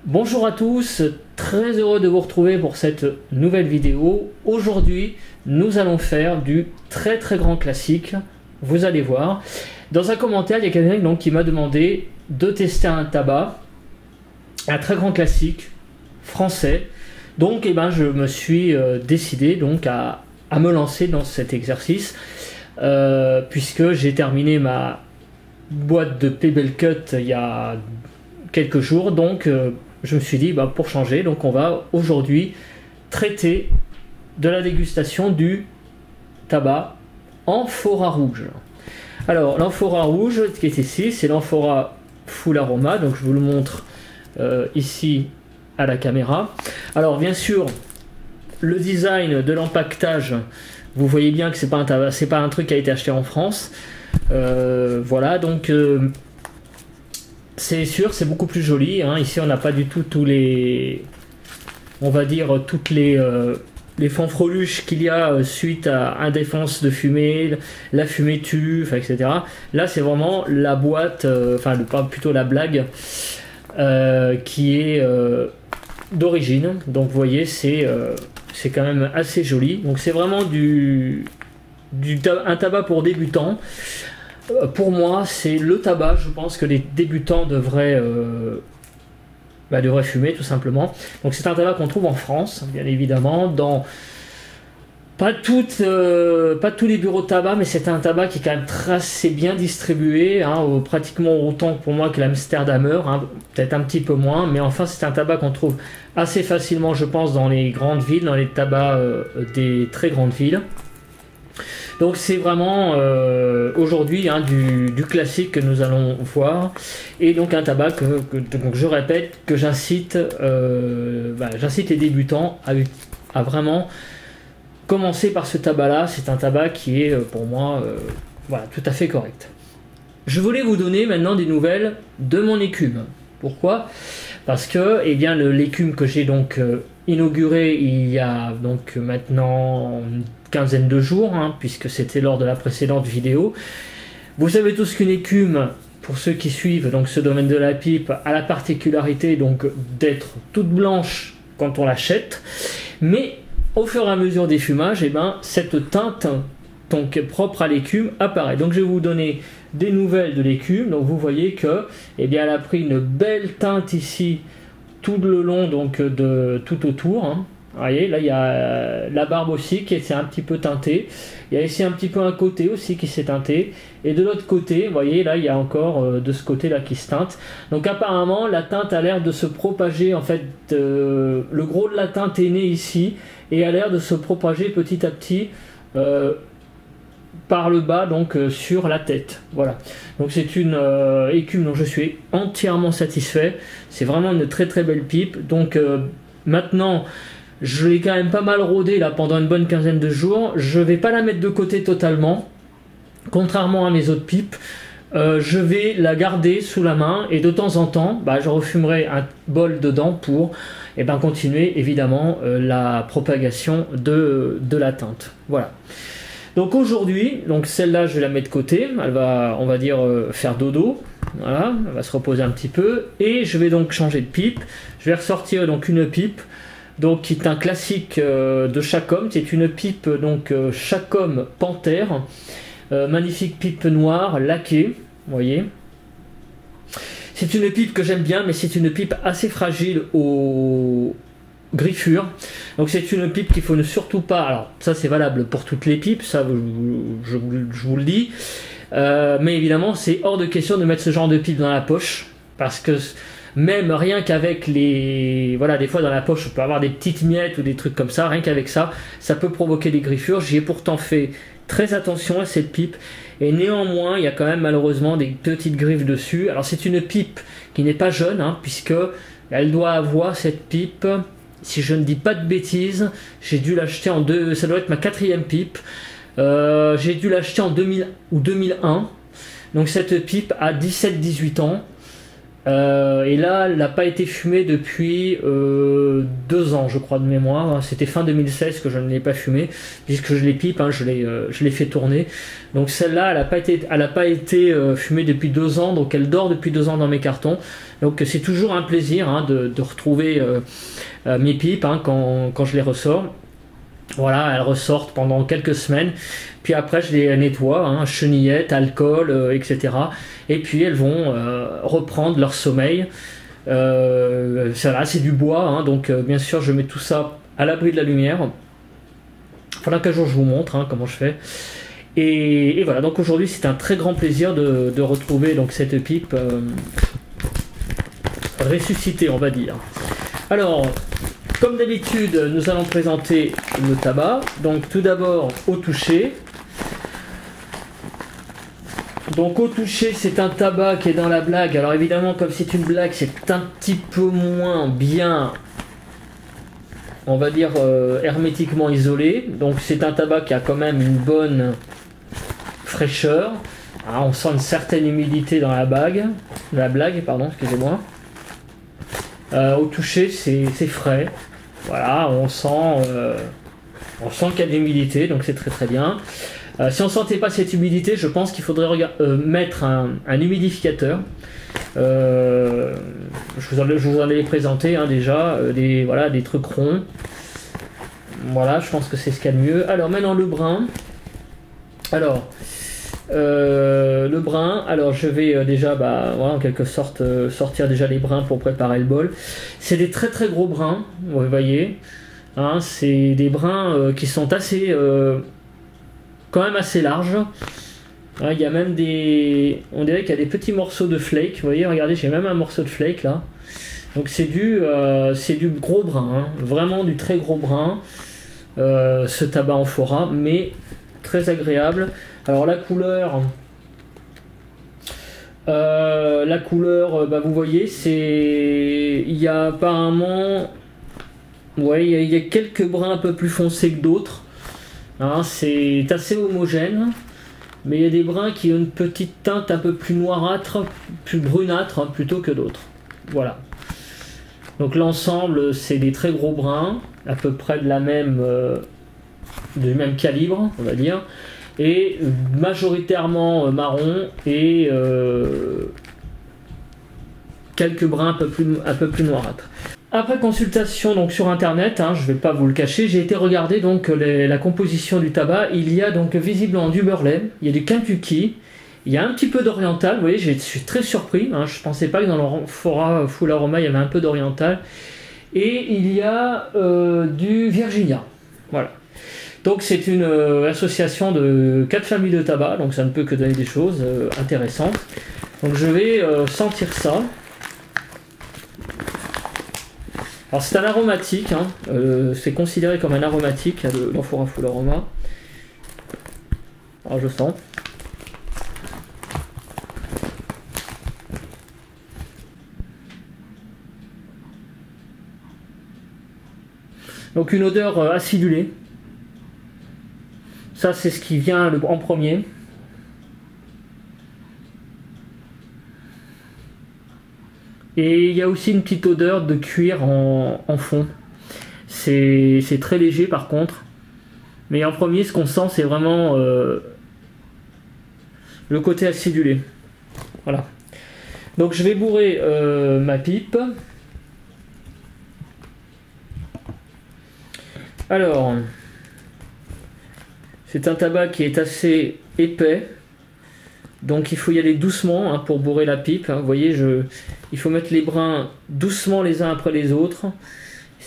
Bonjour à tous, très heureux de vous retrouver pour cette nouvelle vidéo. Aujourd'hui, nous allons faire du très grand classique, vous allez voir. Dans un commentaire, il y a quelqu'un qui m'a demandé de tester un tabac, un très grand classique français. Donc je me suis décidé à me lancer dans cet exercice, puisque j'ai terminé ma boîte de Pebble Cut il y a quelques jours, donc je me suis dit pour changer, donc on va aujourd'hui traiter de la dégustation du tabac amphora rouge. Alors l'amphora rouge qui est ici, c'est l'amphora full aroma, donc je vous le montre ici à la caméra. Alors bien sûr, le design de l'empaquetage, vous voyez bien que c'est pas un tabac, c'est pas un truc qui a été acheté en France. Voilà, donc c'est sûr, c'est beaucoup plus joli, hein. Ici on n'a pas du tout tous les, on va dire toutes les fanfreluches qu'il y a suite à un défense de fumée, la fumée tue, etc. Là c'est vraiment la boîte, plutôt la blague qui est d'origine. Donc vous voyez, c'est quand même assez joli. Donc c'est vraiment un tabac pour débutants. Pour moi, c'est le tabac, je pense, que les débutants devraient fumer, tout simplement. Donc c'est un tabac qu'on trouve en France, bien évidemment, dans pas tous les bureaux de tabac, mais c'est un tabac qui est quand même assez bien distribué, hein, pratiquement autant pour moi que l'Amsterdamer, hein, peut-être un petit peu moins, mais enfin c'est un tabac qu'on trouve assez facilement, je pense, dans les grandes villes, dans les tabacs des très grandes villes. Donc c'est vraiment aujourd'hui du classique que nous allons voir, et donc un tabac donc je répète que j'incite les débutants à vraiment commencer par ce tabac là. C'est un tabac qui est pour moi tout à fait correct. Je voulais vous donner maintenant des nouvelles de mon écume. Pourquoi? Parce que l'écume que j'ai donc inauguré il y a donc maintenant une quinzaine de jours, hein, puisque c'était lors de la précédente vidéo. Vous savez tous qu'une écume, pour ceux qui suivent donc ce domaine de la pipe, a la particularité donc d'être toute blanche quand on l'achète, mais au fur et à mesure des fumages, cette teinte donc propre à l'écume apparaît. Donc je vais vous donner des nouvelles de l'écume. Donc vous voyez que elle a pris une belle teinte ici tout le long, donc tout autour, hein. Vous voyez, là il y a la barbe aussi qui s'est un petit peu teintée. Il y a ici un petit peu un côté aussi qui s'est teinté. Et de l'autre côté, vous voyez, là il y a encore de ce côté là qui se teinte. Donc apparemment la teinte a l'air de se propager, en fait, le gros de la teinte est né ici et a l'air de se propager petit à petit par le bas, donc sur la tête. Voilà, donc c'est une écume dont je suis entièrement satisfait. C'est vraiment une très belle pipe. Donc maintenant je l'ai quand même pas mal rodé là pendant une bonne quinzaine de jours. Je vais pas la mettre de côté totalement, contrairement à mes autres pipes. Je vais la garder sous la main et de temps en temps je refumerai un bol dedans pour continuer évidemment la propagation de la teinte. Voilà. Donc aujourd'hui, celle-là je vais la mettre de côté, elle va, on va dire, faire dodo, voilà, elle va se reposer un petit peu, et je vais donc changer de pipe. Je vais ressortir donc une pipe, donc qui est un classique de Chacom. C'est une pipe donc Chacom Panthère, magnifique pipe noire laquée, vous voyez. C'est une pipe que j'aime bien, mais c'est une pipe assez fragile aux griffure. Donc c'est une pipe qu'il faut ne surtout pas, alors ça c'est valable pour toutes les pipes, ça je vous le dis, mais évidemment c'est hors de question de mettre ce genre de pipe dans la poche, parce que même rien qu'avec les, des fois dans la poche on peut avoir des petites miettes ou des trucs comme ça, rien qu'avec ça, ça peut provoquer des griffures. J'y ai pourtant fait très attention à cette pipe, et néanmoins il y a quand même malheureusement des petites griffes dessus. Alors c'est une pipe qui n'est pas jeune, hein, puisque elle doit avoir, cette pipe, si je ne dis pas de bêtises, j'ai dû l'acheter ça doit être ma 4e pipe. J'ai dû l'acheter en 2000 ou 2001. Donc cette pipe a 17-18 ans. Et là, elle n'a pas été fumée depuis 2 ans, je crois, de mémoire. C'était fin 2016 que je ne l'ai pas fumée, puisque je les pipe, hein, je l'ai fait tourner. Donc celle-là, elle n'a pas été fumée depuis 2 ans, donc elle dort depuis 2 ans dans mes cartons. Donc c'est toujours un plaisir, hein, de retrouver mes pipes, hein, quand je les ressors. Voilà, elles ressortent pendant quelques semaines, puis après je les nettoie, hein, chenillettes, alcool, etc. Et puis elles vont reprendre leur sommeil. C'est du bois, hein, donc bien sûr je mets tout ça à l'abri de la lumière. Voilà qu'un jour je vous montre, hein, comment je fais. Et voilà, donc aujourd'hui c'est un très grand plaisir de retrouver donc cette pipe ressuscitée, on va dire. Alors, comme d'habitude, nous allons présenter le tabac. Donc tout d'abord au toucher. Donc au toucher, c'est un tabac qui est dans la blague. Alors évidemment, comme c'est une blague, c'est un petit peu moins bien, on va dire, hermétiquement isolé. Donc c'est un tabac qui a quand même une bonne fraîcheur. Hein, on sent une certaine humidité dans la blague, pardon, excusez-moi. Au toucher, c'est frais. Voilà, on sent qu'il y a de l'humidité, donc c'est très très bien. Si on ne sentait pas cette humidité, je pense qu'il faudrait mettre un humidificateur. Je vous en ai présenté, hein, déjà, des trucs ronds. Voilà, je pense que c'est ce qu'il y a de mieux. Alors maintenant le brun. Alors, le brun, alors je vais déjà voilà, en quelque sorte sortir déjà les brins pour préparer le bol. C'est des très très gros brins, vous voyez, hein, c'est des brins qui sont assez quand même assez larges, hein, il y a même on dirait qu'il y a des petits morceaux de flake, vous voyez, regardez, j'ai même un morceau de flake là. Donc c'est du gros brun, hein, vraiment du très gros brun, ce tabac amphora, mais très agréable. Alors la couleur, vous voyez, il y a apparemment, ouais, il y a quelques brins un peu plus foncés que d'autres, hein, c'est assez homogène, mais il y a des brins qui ont une petite teinte un peu plus noirâtre, plus brunâtre, hein, plutôt que d'autres. Voilà. Donc l'ensemble, c'est des très gros brins, à peu près du même calibre, on va dire, et majoritairement marron et quelques brins un peu plus noirâtres. Après consultation donc sur internet, hein, je ne vais pas vous le cacher, j'ai été regarder donc la composition du tabac. Il y a donc visiblement du Burley, il y a du Kentucky, il y a un petit peu d'oriental. Vous voyez, je suis très surpris, hein, je ne pensais pas que dans l'amphora Full Aroma il y avait un peu d'oriental, et il y a du Virginia. Voilà. Donc c'est une association de 4 familles de tabac, donc ça ne peut que donner des choses intéressantes. Donc je vais sentir ça. Alors c'est un aromatique, hein, c'est considéré comme un aromatique, l'amphora Full Aroma. Alors je sens. Donc une odeur acidulée. Ça, c'est ce qui vient en premier. Et il y a aussi une petite odeur de cuir en fond. C'est très léger par contre. Mais en premier, ce qu'on sent, c'est vraiment le côté acidulé. Voilà. Donc je vais bourrer ma pipe. Alors... c'est un tabac qui est assez épais, donc il faut y aller doucement, hein, pour bourrer la pipe. Hein. Vous voyez, il faut mettre les brins doucement les uns après les autres.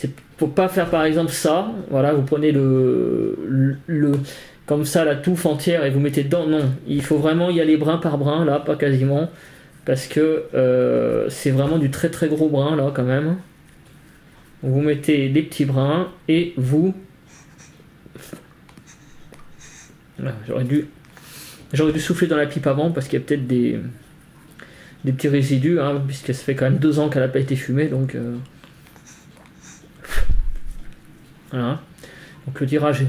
Il ne faut pas faire par exemple ça. Voilà, vous prenez comme ça la touffe entière et vous mettez dedans. Non, il faut vraiment y aller brin par brin, là, pas quasiment, parce que c'est vraiment du très très gros brin là quand même. Vous mettez des petits brins et vous... J'aurais dû souffler dans la pipe avant parce qu'il y a peut-être des petits résidus, hein, puisque ça fait quand même 2 ans qu'elle n'a pas été fumée, donc voilà. Donc le tirage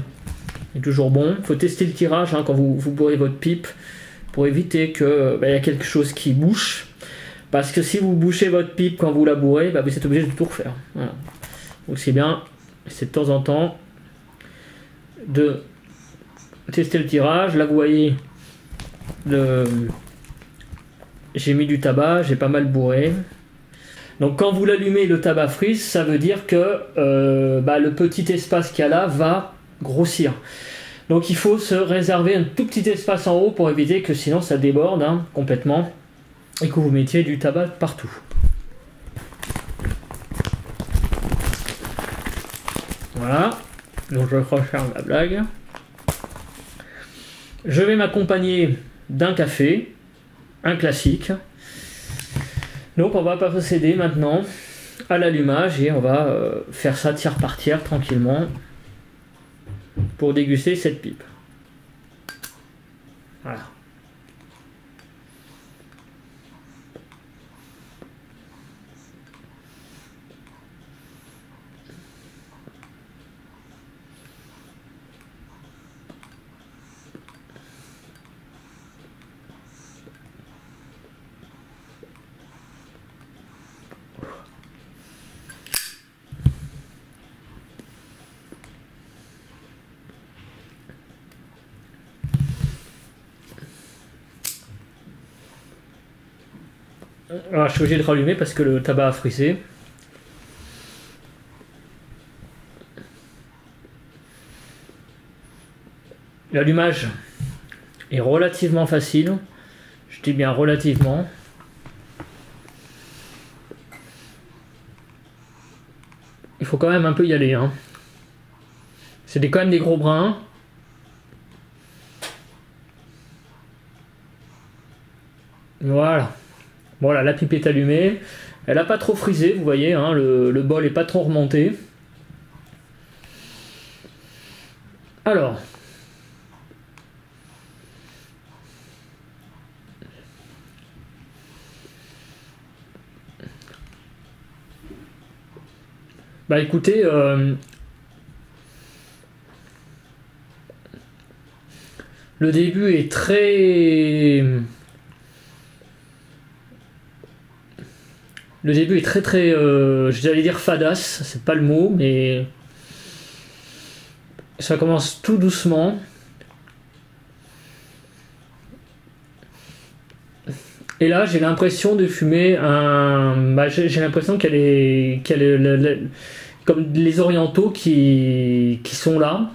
est toujours bon. Il faut tester le tirage, hein, quand vous bourrez votre pipe pour éviter qu'il y a quelque chose qui bouche. Parce que si vous bouchez votre pipe quand vous la bourrez, bah, vous êtes obligé de tout refaire. Voilà. Donc c'est bien, c'est de temps en temps de tester le tirage. Là vous voyez, j'ai mis du tabac, j'ai pas mal bourré. Donc quand vous l'allumez, le tabac frise, ça veut dire que le petit espace qu'il y a là va grossir. Donc il faut se réserver un tout petit espace en haut pour éviter que sinon ça déborde complètement et que vous mettiez du tabac partout. Voilà, donc je referme la blague. Je vais m'accompagner d'un café, un classique. Donc on va procéder maintenant à l'allumage et on va faire ça tiers par tiers tranquillement pour déguster cette pipe. Voilà. Alors, je suis obligé de rallumer parce que le tabac a frisé. L'allumage est relativement facile. Je dis bien relativement. Il faut quand même un peu y aller. C'est quand même des gros brins. Voilà. Voilà, la pipe est allumée. Elle n'a pas trop frisé, vous voyez, le bol n'est pas trop remonté. Alors. Bah écoutez, le début est très... Le début est très, j'allais dire fadasse, c'est pas le mot, mais ça commence tout doucement. Et là, j'ai l'impression de fumer j'ai l'impression qu'elle est comme les orientaux qui sont là,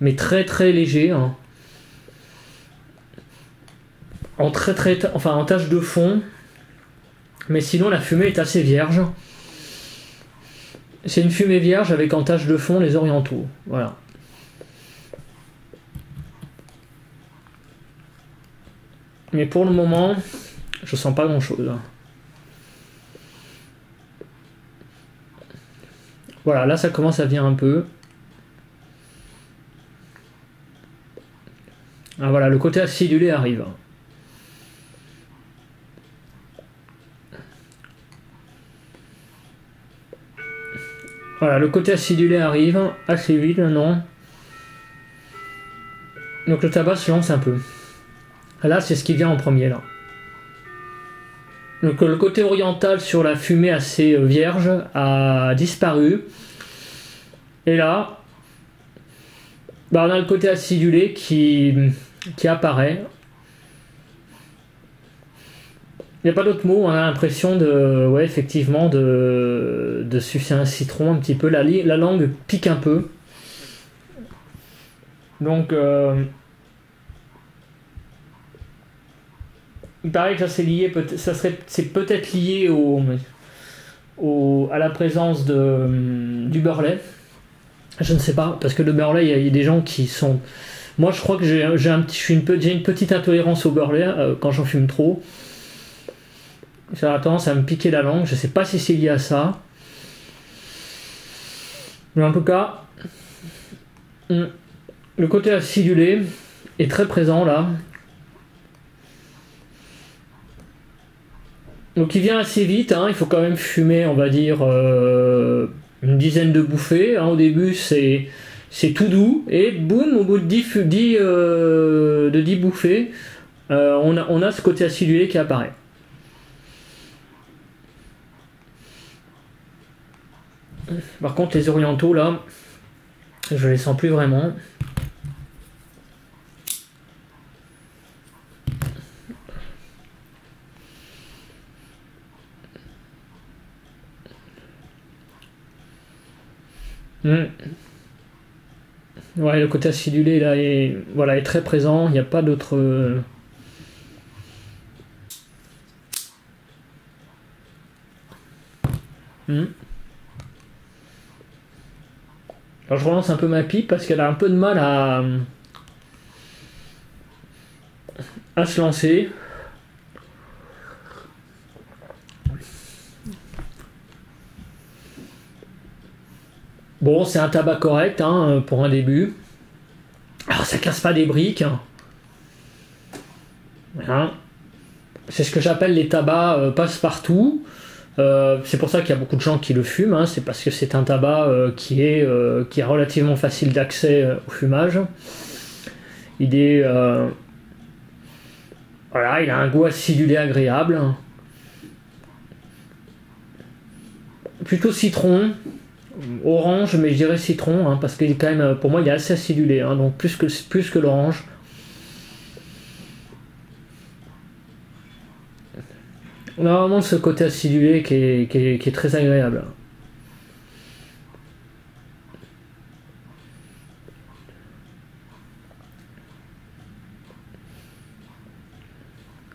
mais très légers, en tache de fond. Mais sinon la fumée est assez vierge. C'est une fumée vierge avec en tache de fond les orientaux. Voilà. Mais pour le moment, je sens pas grand chose. Voilà, là ça commence à venir un peu. Ah voilà, le côté acidulé arrive. Voilà, le côté acidulé arrive assez vite maintenant. Donc le tabac se lance un peu. Là, c'est ce qui vient en premier là. Donc le côté oriental sur la fumée assez vierge a disparu. Et là, on a le côté acidulé qui apparaît. Il n'y a pas d'autre mot, on a l'impression effectivement de sucer un citron un petit peu. La langue pique un peu. Donc, il paraît que ça c'est lié, c'est peut-être lié à la présence du beurre lait. Je ne sais pas, parce que le beurre lait, il y a des gens qui sont... Moi, je crois que j'ai une petite intolérance au beurre lait quand j'en fume trop. Ça a tendance à me piquer la langue, je sais pas si c'est lié à ça. Mais en tout cas, le côté acidulé est très présent là. Donc il vient assez vite, il faut quand même fumer, on va dire, une dizaine de bouffées. Au début c'est tout doux, et boum, au bout de 10 bouffées, on a ce côté acidulé qui apparaît. Par contre, les orientaux, là, je les sens plus vraiment. Ouais, le côté acidulé là est, voilà, est très présent, il n'y a pas d'autre. Alors je relance un peu ma pipe parce qu'elle a un peu de mal à se lancer. Bon, c'est un tabac correct hein, pour un début. Alors ça casse pas des briques. Hein. C'est ce que j'appelle les tabacs passe-partout. C'est pour ça qu'il y a beaucoup de gens qui le fument. Hein. C'est parce que c'est un tabac qui est relativement facile d'accès au fumage. Il est voilà, il a un goût acidulé agréable. Plutôt citron. Orange, mais je dirais citron, hein, parce qu'il est quand même, pour moi, il est assez acidulé, hein, donc plus que l'orange. On a vraiment ce côté acidulé qui est très agréable.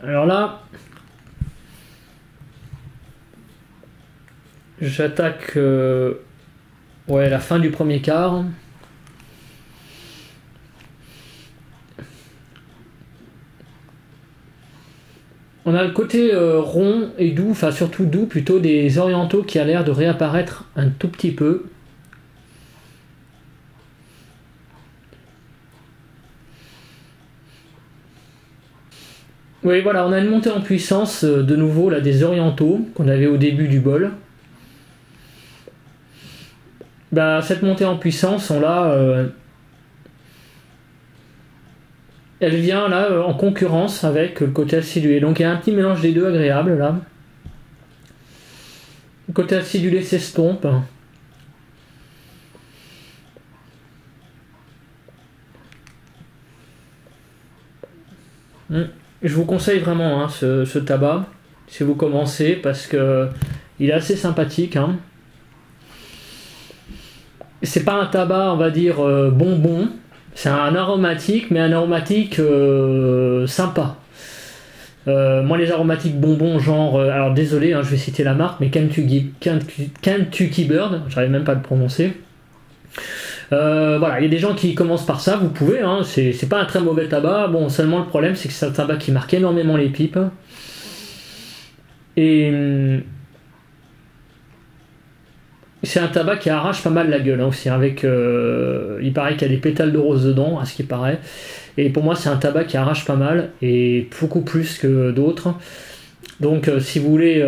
Alors là, j'attaque ouais, la fin du premier quart. On a le côté rond et doux, enfin surtout doux, plutôt des orientaux qui a l'air de réapparaître un tout petit peu. Oui, voilà, on a une montée en puissance de nouveau là des orientaux qu'on avait au début du bol. Bah, cette montée en puissance, on l'a. Elle vient là en concurrence avec le côté acidulé. Donc il y a un petit mélange des deux agréable là. Le côté acidulé s'estompe. Je vous conseille vraiment hein, ce tabac si vous commencez parce que il est assez sympathique. Hein. C'est pas un tabac, on va dire bonbon. C'est un aromatique, mais un aromatique sympa. Moi, les aromatiques bonbons, genre, alors désolé, hein, je vais citer la marque, mais Kentucky Bird, j'arrive même pas à le prononcer. Voilà, il y a des gens qui commencent par ça, vous pouvez, hein, c'est pas un très mauvais tabac. Bon, seulement le problème, c'est que c'est un tabac qui marque énormément les pipes. Et c'est un tabac qui arrache pas mal la gueule hein, aussi, avec, il paraît qu'il y a des pétales de rose dedans, à ce qui paraît. Et pour moi, c'est un tabac qui arrache pas mal, et beaucoup plus que d'autres. Donc, si vous voulez...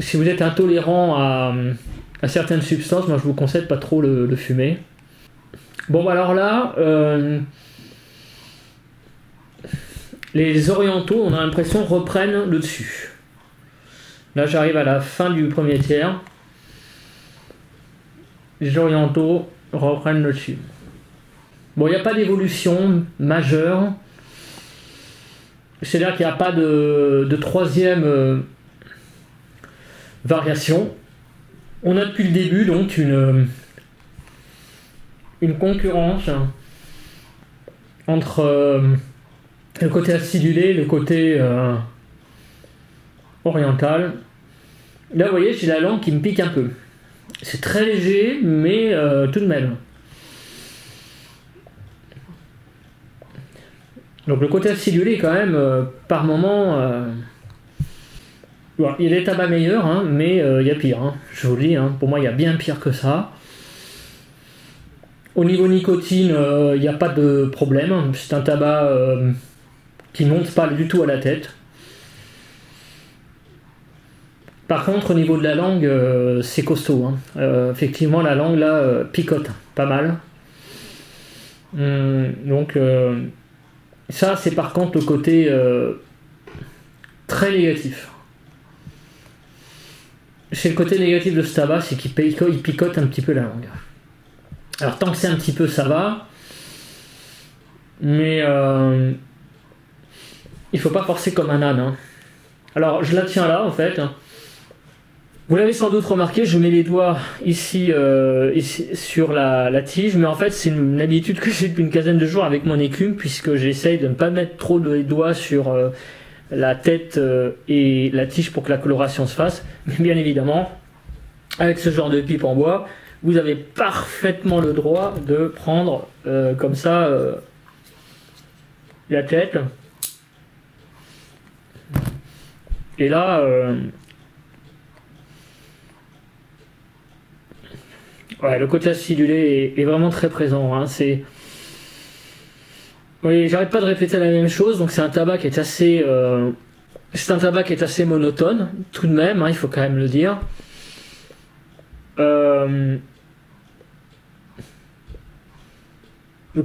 si vous êtes intolérant à certaines substances, moi je vous conseille de pas trop le fumer. Bon, alors là... les orientaux, on a l'impression, reprennent le dessus. Là, j'arrive à la fin du premier tiers. Les orientaux reprennent le dessus. Bon, il n'y a pas d'évolution majeure. C'est-à-dire qu'il n'y a pas de troisième variation. On a depuis le début donc une concurrence entre le côté acidulé et le côté oriental. Là, vous voyez, j'ai la langue qui me pique un peu. C'est très léger, mais tout de même. Donc le côté acidulé, quand même, par moment... Bon, il y a des tabacs meilleurs, hein, mais il y a pire. Hein, je vous le dis, hein, pour moi, il y a bien pire que ça. Au niveau nicotine, il n'y a pas de problème. C'est un tabac qui ne monte pas du tout à la tête. Par contre, au niveau de la langue, c'est costaud. Hein. Effectivement, la langue, là, picote pas mal. Donc, ça, c'est par contre le côté très négatif. c'est le côté négatif de ce tabac, c'est qu'il picote un petit peu la langue. Alors tant que c'est un petit peu, ça va. Mais il faut pas forcer comme un âne. Hein. Alors je la tiens là en fait. Vous l'avez sans doute remarqué, je mets les doigts ici, ici sur la tige, mais en fait c'est une habitude que j'ai depuis une quinzaine de jours avec mon écume, puisque j'essaye de ne pas mettre trop de doigts sur la tête et la tige pour que la coloration se fasse. Mais bien évidemment, avec ce genre de pipe en bois, vous avez parfaitement le droit de prendre comme ça la tête. Et là... ouais, le côté acidulé est vraiment très présent. Hein. Oui, j'arrête pas de répéter la même chose. Donc c'est un tabac qui est assez, c'est un tabac qui est assez monotone, tout de même. Hein, il faut quand même le dire. Le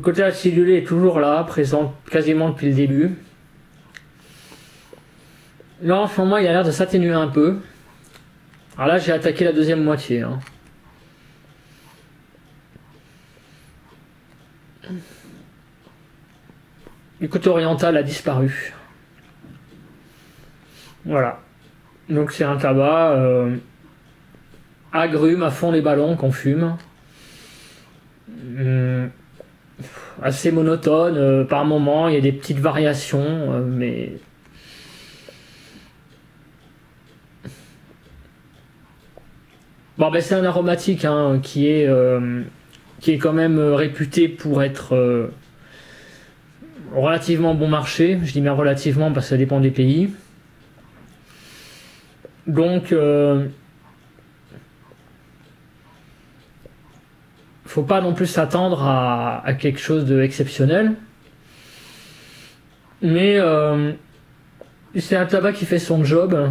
côté acidulé est toujours là, présent quasiment depuis le début. Là, en ce moment, il a l'air de s'atténuer un peu. Alors là, j'ai attaqué la deuxième moitié. Hein. Le côté oriental a disparu. Voilà. Donc c'est un tabac agrume à fond les ballons qu'on fume. Assez monotone. Par moment, il y a des petites variations, mais... Bon, ben c'est un aromatique hein, qui est quand même réputé pour être... relativement bon marché, je dis bien relativement parce que ça dépend des pays. Donc, faut pas non plus s'attendre à quelque chose d'exceptionnel. Mais c'est un tabac qui fait son job.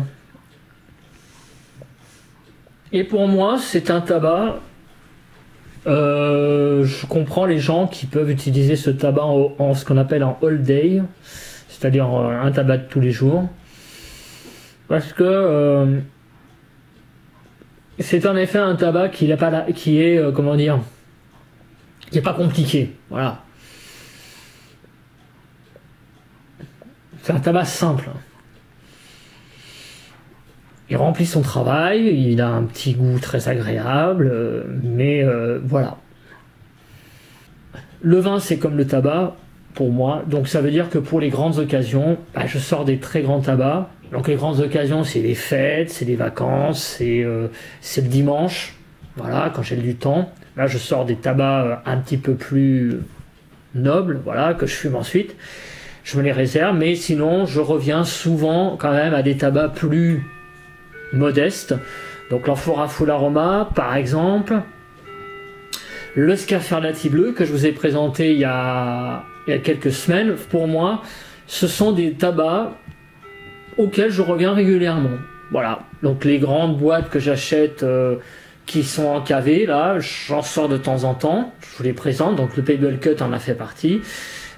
Et pour moi, c'est un tabac... je comprends les gens qui peuvent utiliser ce tabac en ce qu'on appelle un all day, c'est-à-dire un tabac de tous les jours, parce que c'est en effet un tabac qui est comment dire, qui est pas compliqué. Voilà, c'est un tabac simple. Il remplit son travail, il a un petit goût très agréable, mais voilà. Le vin, c'est comme le tabac, pour moi. Donc ça veut dire que pour les grandes occasions, bah, je sors des très grands tabacs. Donc les grandes occasions, c'est les fêtes, c'est les vacances, c'est le dimanche. Voilà, quand j'ai du temps. Là, je sors des tabacs un petit peu plus nobles, voilà, que je fume ensuite. Je me les réserve, mais sinon, je reviens souvent quand même à des tabacs plus... modeste, donc l'Amphora Full Aroma par exemple, le Scaferlati bleu que je vous ai présenté il y a quelques semaines. Pour moi, ce sont des tabacs auxquels je reviens régulièrement. Voilà, donc les grandes boîtes que j'achète qui sont en cavée, là, j'en sors de temps en temps, je vous les présente, donc le Pebble Cut en a fait partie.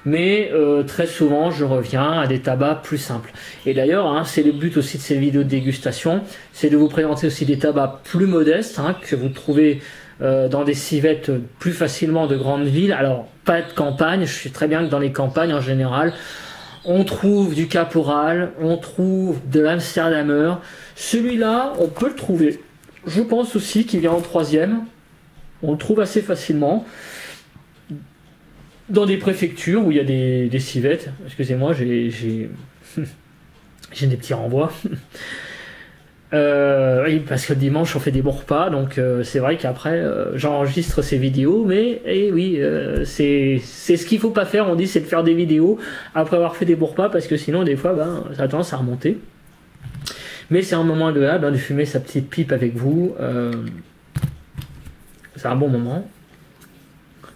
Mais très souvent je reviens à des tabacs plus simples. Et d'ailleurs hein, c'est le but aussi de ces vidéos de dégustation, c'est de vous présenter aussi des tabacs plus modestes hein, que vous trouvez dans des civettes plus facilement de grandes villes. Alors pas de campagne, je sais très bien que dans les campagnes en général on trouve du Caporal, on trouve de l'Amsterdamer. Celui-là on peut le trouver, je pense aussi qu'il vient en troisième, on le trouve assez facilement dans des préfectures où il y a des civettes. Excusez-moi, j'ai des petits renvois. Oui, parce que le dimanche on fait des bons repas, donc c'est vrai qu'après j'enregistre ces vidéos, mais oui, c'est ce qu'il faut pas faire, on dit, c'est de faire des vidéos après avoir fait des bons repas, parce que sinon des fois ça a tendance à remonter. Mais c'est un moment agréable hein, de fumer sa petite pipe avec vous, c'est un bon moment.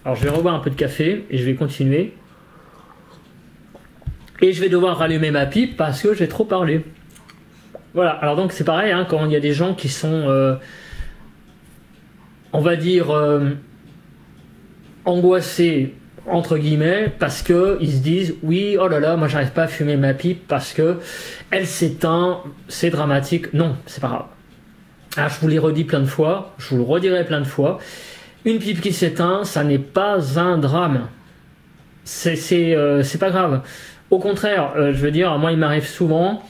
Alors je vais reboire un peu de café et je vais continuer. Et je vais devoir rallumer ma pipe parce que j'ai trop parlé. Voilà, alors donc c'est pareil, hein, quand il y a des gens qui sont, on va dire, angoissés, entre guillemets, parce qu'ils se disent, oui, oh là là, moi j'arrive pas à fumer ma pipe parce que elle s'éteint, c'est dramatique. Non, c'est pas grave. Ah, je vous l'ai redit plein de fois, je vous le redirai plein de fois. Une pipe qui s'éteint, ça n'est pas un drame. C'est pas grave. Au contraire, je veux dire, moi il m'arrive souvent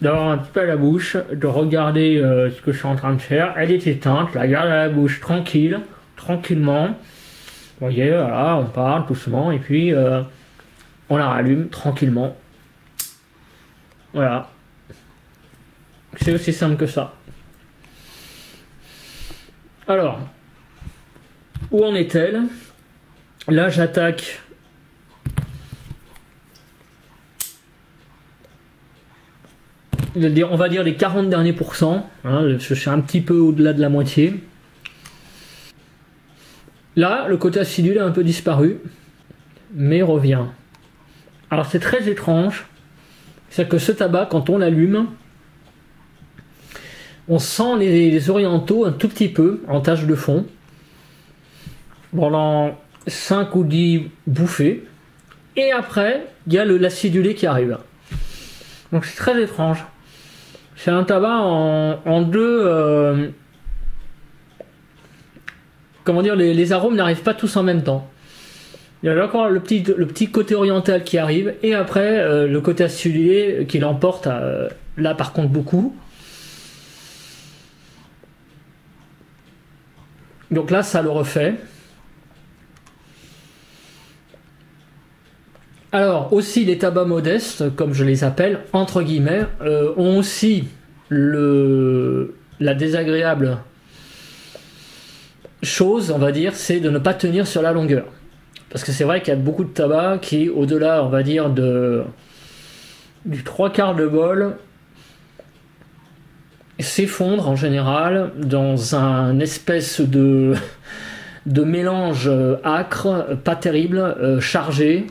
d'avoir un petit peu à la bouche, de regarder ce que je suis en train de faire. Elle est éteinte, je la garde à la bouche tranquille, tranquillement. Vous voyez, voilà, on parle doucement et puis on la rallume tranquillement. Voilà. C'est aussi simple que ça. Alors, où en est-elle? Là, j'attaque on va dire les 40 derniers pourcents, hein, je suis un petit peu au-delà de la moitié. Là, le côté acidulé a un peu disparu, mais revient. Alors c'est très étrange, c'est que ce tabac, quand on l'allume, on sent les orientaux un tout petit peu en tache de fond, pendant 5 ou 10 bouffées, et après, il y a l'acidulé qui arrive. Donc c'est très étrange. C'est un tabac en deux... comment dire, les arômes n'arrivent pas tous en même temps. Il y a encore le petit côté oriental qui arrive, et après le côté acidulé qui l'emporte, là par contre beaucoup. Donc là ça le refait. Alors aussi les tabacs modestes, comme je les appelle, entre guillemets, ont aussi la désagréable chose, on va dire, c'est de ne pas tenir sur la longueur. Parce que c'est vrai qu'il y a beaucoup de tabac qui, au-delà, on va dire, du 3/4 de bol, s'effondre en général dans un espèce de mélange âcre, pas terrible, chargé.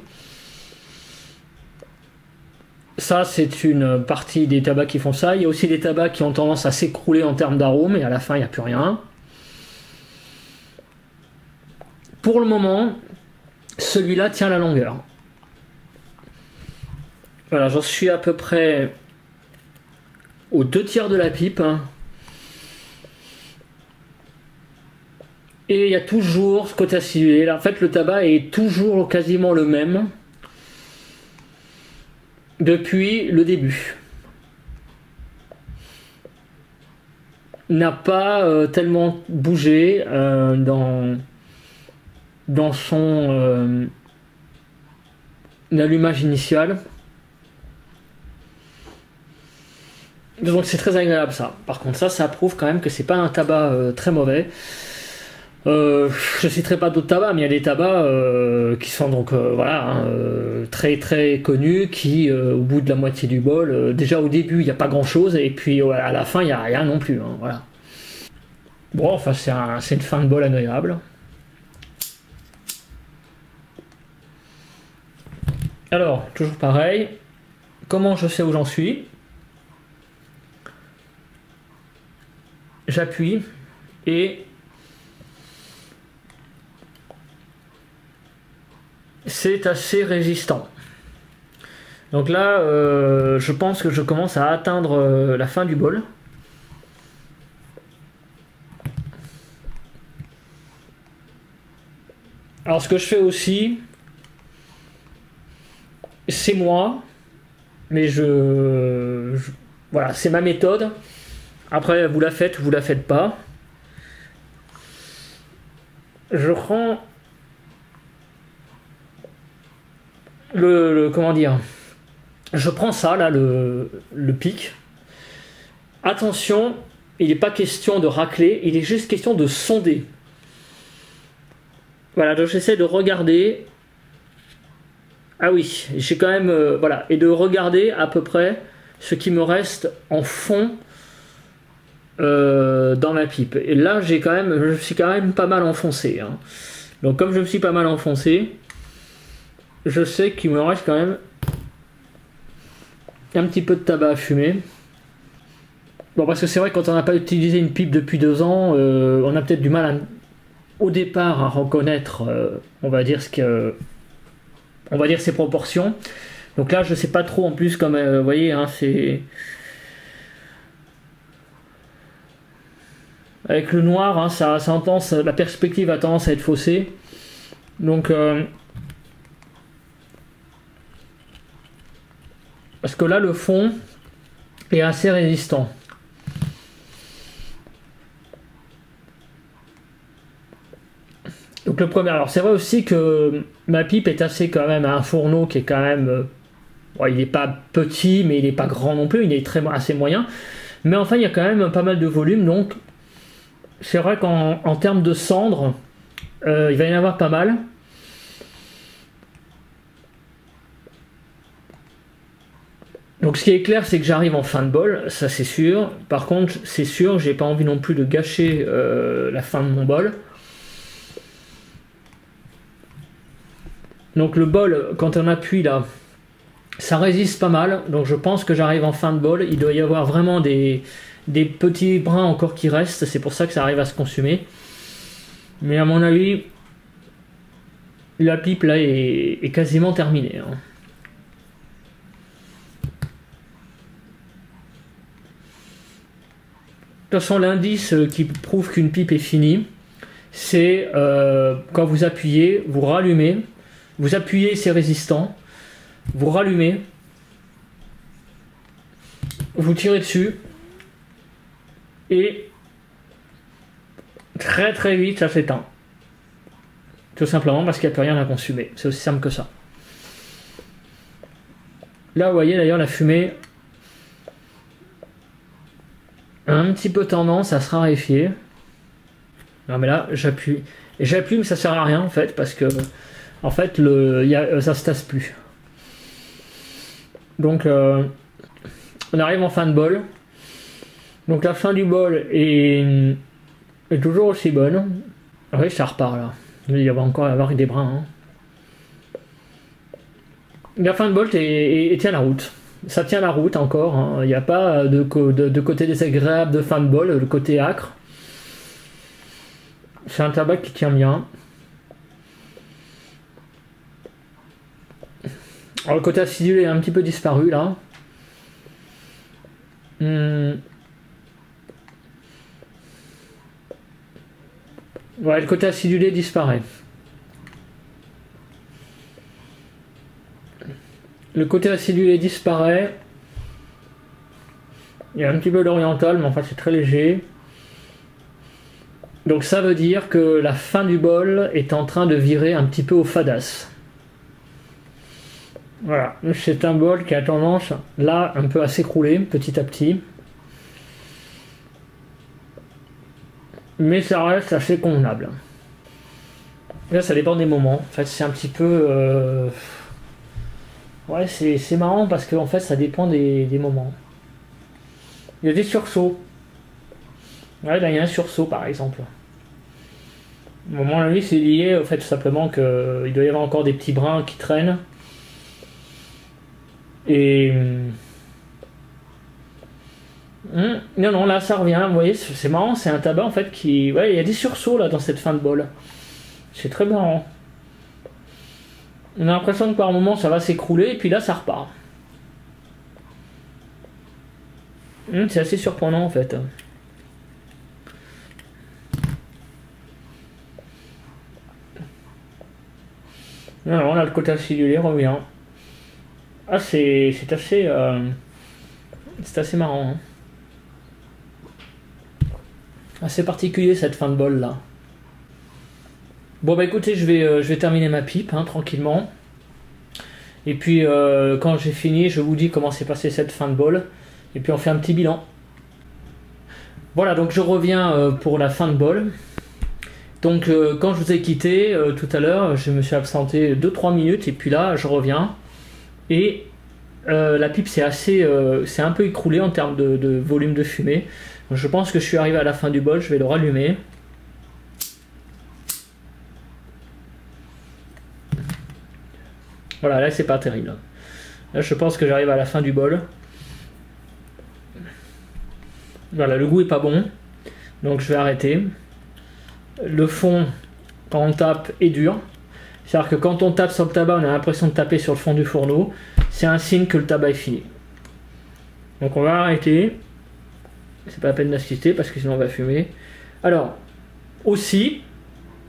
Ça, c'est une partie des tabacs qui font ça. Il y a aussi des tabacs qui ont tendance à s'écrouler en termes d'arôme et à la fin, il n'y a plus rien. Pour le moment, celui-là tient la longueur. Voilà, j'en suis à peu près aux 2/3 de la pipe. Et il y a toujours ce côté acidulé. En fait, le tabac est toujours quasiment le même depuis le début. N'a pas tellement bougé dans son allumage initial. Donc c'est très agréable ça. Par contre ça prouve quand même que c'est pas un tabac très mauvais. Je citerai pas d'autres tabacs, mais il y a des tabacs qui sont donc voilà, très très connus, qui au bout de la moitié du bol, déjà au début il n'y a pas grand chose, et puis à la fin il n'y a rien non plus. Hein, voilà. Bon, enfin c'est une fin de bol agréable. Alors, toujours pareil, comment je sais où j'en suis? J'appuie et c'est assez résistant. Donc là, je pense que je commence à atteindre la fin du bol. Alors ce que je fais aussi, c'est moi, mais voilà, c'est ma méthode. Après, vous la faites ou vous la faites pas. Je prends comment dire, je prends ça là, le pic. Attention, il n'est pas question de racler, il est juste question de sonder. Voilà, donc j'essaie de regarder. Ah oui, j'ai quand même voilà, et de regarder à peu près ce qui me reste en fond dans ma pipe. Et là, je suis quand même pas mal enfoncé. Hein. Donc comme je me suis pas mal enfoncé, je sais qu'il me reste quand même un petit peu de tabac à fumer. Bon, parce que c'est vrai que quand on n'a pas utilisé une pipe depuis 2 ans, on a peut-être du mal au départ à reconnaître, on va dire ses proportions. Donc là, je sais pas trop en plus, comme vous voyez, hein, c'est... Avec le noir, hein, ça a tendance, la perspective a tendance à être faussée. Donc, parce que là, le fond est assez résistant. Donc le premier, alors c'est vrai aussi que ma pipe est assez quand même à un fourneau qui est quand même, bon, il n'est pas petit mais il n'est pas grand non plus, il est assez moyen. Mais enfin il y a quand même pas mal de volume, donc c'est vrai qu'en termes de cendres, il va y en avoir pas mal. Donc ce qui est clair, c'est que j'arrive en fin de bol, ça c'est sûr. Par contre, c'est sûr, j'ai pas envie non plus de gâcher la fin de mon bol. Donc le bol, quand on appuie là, ça résiste pas mal. Donc je pense que j'arrive en fin de bol. Il doit y avoir vraiment des petits brins encore qui restent. C'est pour ça que ça arrive à se consumer. Mais à mon avis, la pipe là est quasiment terminée, hein. De toute façon, l'indice qui prouve qu'une pipe est finie, c'est quand vous appuyez, vous rallumez. Vous appuyez, c'est résistant. Vous rallumez. Vous tirez dessus. Et très très vite, ça s'éteint. Tout simplement parce qu'il n'y a plus rien à consumer. C'est aussi simple que ça. Là, vous voyez d'ailleurs la fumée a un petit peu tendance à se raréfier. Non mais là, j'appuie. Et j'appuie, mais ça sert à rien en fait, parce que en fait, ça se tasse plus. Donc, on arrive en fin de bol. Donc, la fin du bol est toujours aussi bonne. Oui, ça repart là. Il va encore y avoir des brins, hein. La fin de bol tient la route. Ça tient la route encore, hein. Il n'y a pas de côté désagréable de fin de bol, le côté âcre. C'est un tabac qui tient bien. Alors, le côté acidulé est un petit peu disparu là. Ouais, le côté acidulé disparaît. Le côté acidulé disparaît. Il y a un petit peu d'oriental, mais enfin c'est très léger. Donc ça veut dire que la fin du bol est en train de virer un petit peu au fadasse. Voilà, c'est un bol qui a tendance là un peu à s'écrouler petit à petit. Mais ça reste assez convenable. Là ça dépend des moments. En fait c'est un petit peu... Ouais c'est marrant parce que en fait ça dépend des moments. Il y a des sursauts. Ouais là il y a un sursaut par exemple. Au moment là c'est lié au fait tout simplement qu'il doit y avoir encore des petits brins qui traînent. Et non là ça revient, vous voyez c'est marrant, c'est un tabac en fait qui, ouais il y a des sursauts là dans cette fin de bol, c'est très marrant. On a l'impression que par moment ça va s'écrouler et puis là ça repart. C'est assez surprenant en fait. Non là le côté acidulé revient. Ah c'est assez marrant, hein. Assez particulier cette fin de bol là. Bon bah écoutez, je vais terminer ma pipe, hein, tranquillement. Et puis quand j'ai fini, je vous dis comment s'est passé cette fin de bol. Et puis on fait un petit bilan. Voilà, donc je reviens pour la fin de bol. Donc quand je vous ai quitté tout à l'heure, je me suis absenté 2-3 minutes et puis là je reviens. Et la pipe c'est un peu écroulé en termes de volume de fumée. Donc, je pense que je suis arrivé à la fin du bol, je vais le rallumer. Voilà, là c'est pas terrible. Là je pense que j'arrive à la fin du bol. Voilà, le goût est pas bon. Donc je vais arrêter. Le fond, quand on tape, est dur. C'est-à-dire que quand on tape sur le tabac, on a l'impression de taper sur le fond du fourneau. C'est un signe que le tabac est fini. Donc on va arrêter. C'est pas la peine d'assister parce que sinon on va fumer. Alors, aussi,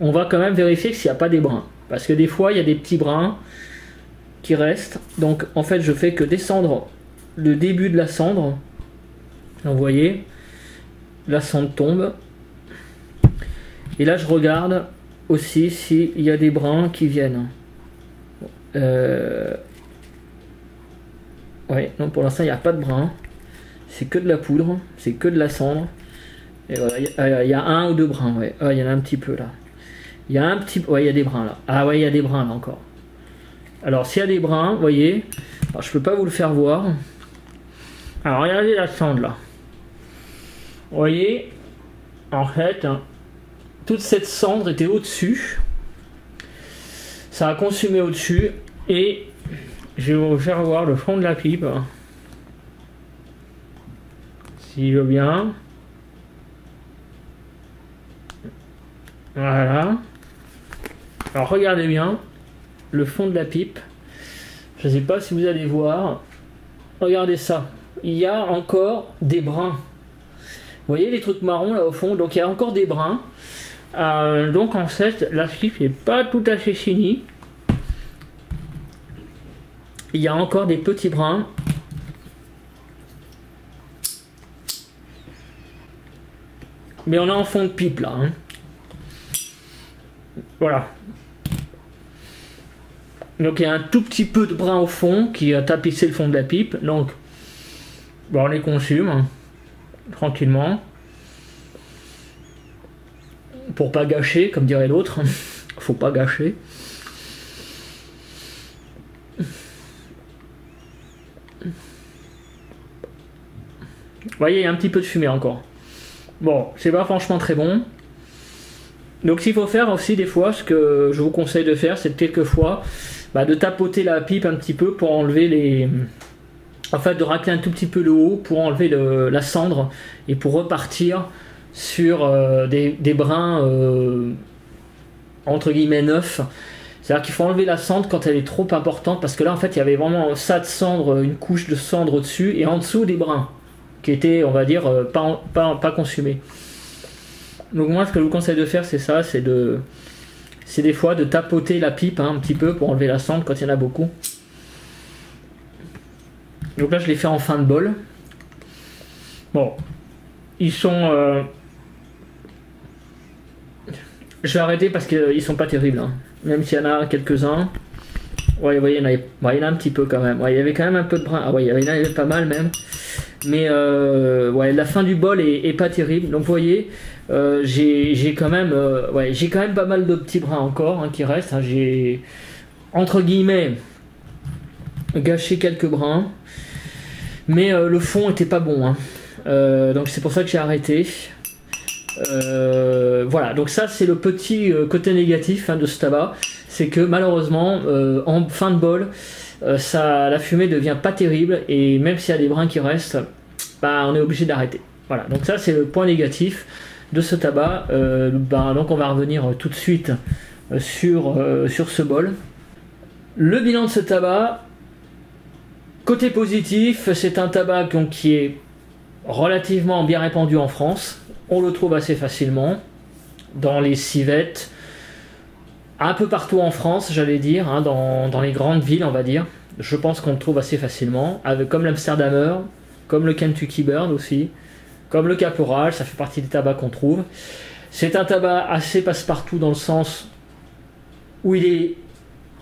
on va quand même vérifier s'il n'y a pas des brins. Parce que des fois, il y a des petits brins qui restent. Donc, en fait, je fais que descendre le début de la cendre. Vous voyez, la cendre tombe. Et là, je regarde aussi s'il y a des brins qui viennent. Ouais, non, pour l'instant, il n'y a pas de brins. C'est que de la poudre, c'est que de la cendre. Et voilà, il y a un ou deux brins, ouais. Ah, il y en a un petit peu là. Il y a un petit... Ouais, il y a des brins là. Ah ouais, il y a des brins là encore. Alors, s'il y a des brins, vous voyez... Alors, je peux pas vous le faire voir. Alors, regardez la cendre là. Vous voyez, en fait, hein, toute cette cendre était au-dessus. Ça a consumé au-dessus. Et je vais vous faire voir le fond de la pipe. Si je veux bien. Voilà. Alors regardez bien le fond de la pipe. Je ne sais pas si vous allez voir. Regardez ça. Il y a encore des brins. Vous voyez les trucs marrons là au fond. Donc il y a encore des brins. Donc en fait la pipe n'est pas tout à fait finie. Il y a encore des petits brins. Mais on est en fond de pipe là. Hein. Voilà. Donc il y a un tout petit peu de brun au fond qui a tapissé le fond de la pipe. Donc bon, on les consume hein, tranquillement. Pour pas gâcher, comme dirait l'autre. Faut pas gâcher. Vous voyez, il y a un petit peu de fumée encore. Bon, c'est pas franchement très bon. Donc s'il faut faire aussi des fois, ce que je vous conseille de faire, c'est quelquefois de tapoter la pipe un petit peu pour enlever les... En fait, de racler un tout petit peu le haut pour enlever la cendre et pour repartir sur des brins entre guillemets neufs. C'est-à-dire qu'il faut enlever la cendre quand elle est trop importante parce que là en fait il y avait vraiment ça de cendre, une couche de cendre au-dessus et en dessous des brins qui étaient, on va dire, pas consumés. Donc moi ce que je vous conseille de faire c'est ça, c'est des fois de tapoter la pipe hein, un petit peu pour enlever la cendre quand il y en a beaucoup. Donc là je l'ai fait en fin de bol. Bon, ils sont... Je vais arrêter parce qu'ils sont pas terribles, hein. Même s'il y en a quelques-uns. Ouais, vous voyez, il y en a un petit peu quand même. Ouais, il y avait quand même un peu de brun. Ah ouais, il y en avait pas mal même. Mais ouais, la fin du bol est pas terrible. Donc vous voyez, j'ai quand même pas mal de petits brins encore hein, qui restent. Hein. J'ai entre guillemets gâché quelques brins. Mais le fond était pas bon. Hein. Donc c'est pour ça que j'ai arrêté. Voilà, donc ça c'est le petit côté négatif hein, de ce tabac, c'est que malheureusement en fin de bol la fumée devient pas terrible et même s'il y a des brins qui restent, on est obligé d'arrêter. Voilà, donc ça c'est le point négatif de ce tabac. Donc on va revenir tout de suite sur ce bol. Le bilan de ce tabac, côté positif, c'est un tabac donc, qui est relativement bien répandu en France. On le trouve assez facilement dans les civettes, un peu partout en France, j'allais dire, hein, dans les grandes villes, on va dire. Je pense qu'on le trouve assez facilement, comme l'Amsterdamer, comme le Kentucky Burn aussi, comme le Caporal, ça fait partie des tabacs qu'on trouve. C'est un tabac assez passe-partout dans le sens où il est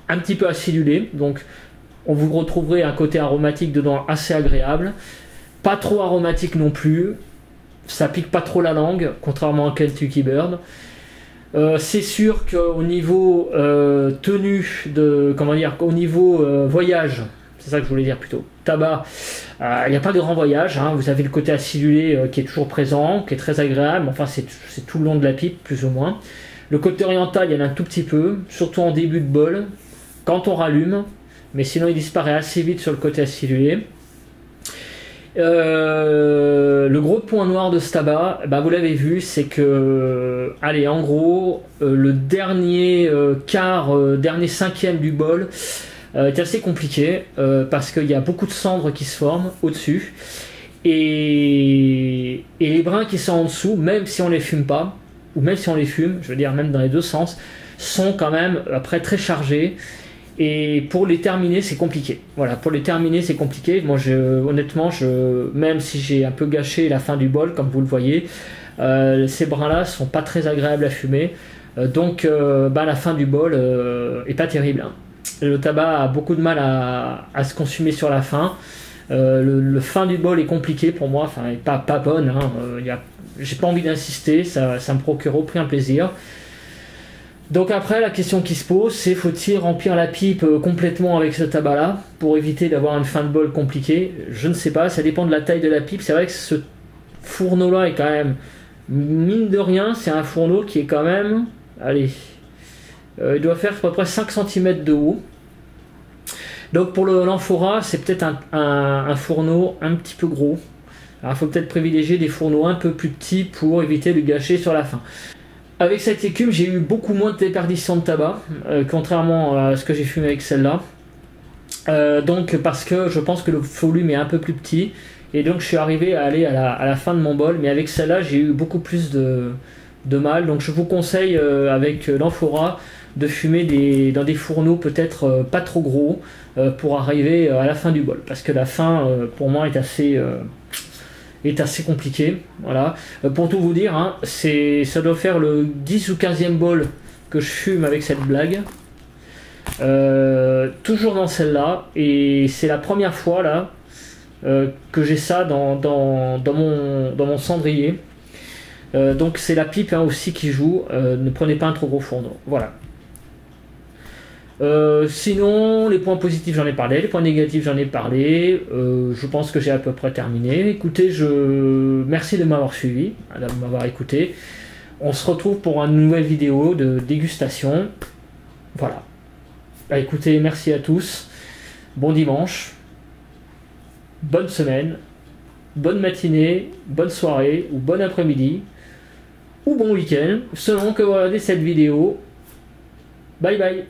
un petit peu acidulé, donc on vous retrouverez un côté aromatique dedans assez agréable, pas trop aromatique non plus. Ça pique pas trop la langue, contrairement à Kentucky Burn. C'est sûr qu'au niveau tenue au niveau voyage, c'est ça que je voulais dire plutôt, tabac, il n'y a pas de grand voyage. Hein. Vous avez le côté acidulé qui est toujours présent, qui est très agréable. Enfin, c'est tout le long de la pipe, plus ou moins. Le côté oriental, il y en a un tout petit peu, surtout en début de bol, quand on rallume. Mais sinon, il disparaît assez vite sur le côté acidulé. Le gros point noir de ce tabac, vous l'avez vu, c'est que, allez, en gros, le dernier dernier cinquième du bol est assez compliqué parce qu'il y a beaucoup de cendres qui se forment au-dessus et les brins qui sont en dessous, même si on les fume pas, ou même si on les fume, je veux dire même dans les deux sens, sont quand même après très chargés. Et pour les terminer, c'est compliqué. Voilà, pour les terminer, c'est compliqué. Moi, honnêtement, même si j'ai un peu gâché la fin du bol, comme vous le voyez, ces brins-là sont pas très agréables à fumer. Donc, la fin du bol est pas terrible, hein. Le tabac a beaucoup de mal à se consumer sur la fin. Le fin du bol est compliqué pour moi, enfin, est pas bonne. Hein. J'ai pas envie d'insister, ça me procure aucun plaisir. Donc après, la question qui se pose, c'est faut-il remplir la pipe complètement avec ce tabac-là pour éviter d'avoir une fin de bol compliquée? Je ne sais pas, ça dépend de la taille de la pipe. C'est vrai que ce fourneau-là est quand même, mine de rien, c'est un fourneau qui est quand même, allez, il doit faire à peu près 5 cm de haut. Donc pour l'amphora, c'est peut-être un fourneau un petit peu gros. Alors il faut peut-être privilégier des fourneaux un peu plus petits pour éviter de gâcher sur la fin. Avec cette écume, j'ai eu beaucoup moins de déperdition de tabac, contrairement à ce que j'ai fumé avec celle-là. Donc parce que je pense que le volume est un peu plus petit, et donc je suis arrivé à aller à la fin de mon bol, mais avec celle-là j'ai eu beaucoup plus de mal. Donc je vous conseille avec l'amphora de fumer dans des fourneaux peut-être pas trop gros pour arriver à la fin du bol, parce que la fin pour moi est assez compliqué. Voilà. Pour tout vous dire, hein, ça doit faire le 10 ou 15e bol que je fume avec cette blague. Toujours dans celle-là, et c'est la première fois là que j'ai ça dans mon cendrier. Donc c'est la pipe, hein, aussi qui joue. Ne prenez pas un trop gros fourneau. Voilà. Sinon, les points positifs j'en ai parlé, les points négatifs j'en ai parlé. Je pense que j'ai à peu près terminé. Écoutez, merci de m'avoir suivi, de m'avoir écouté. On se retrouve pour une nouvelle vidéo de dégustation. Voilà. Écoutez, merci à tous. Bon dimanche. Bonne semaine. Bonne matinée, bonne soirée ou bon après-midi. Ou bon week-end, selon que vous regardez cette vidéo. Bye bye.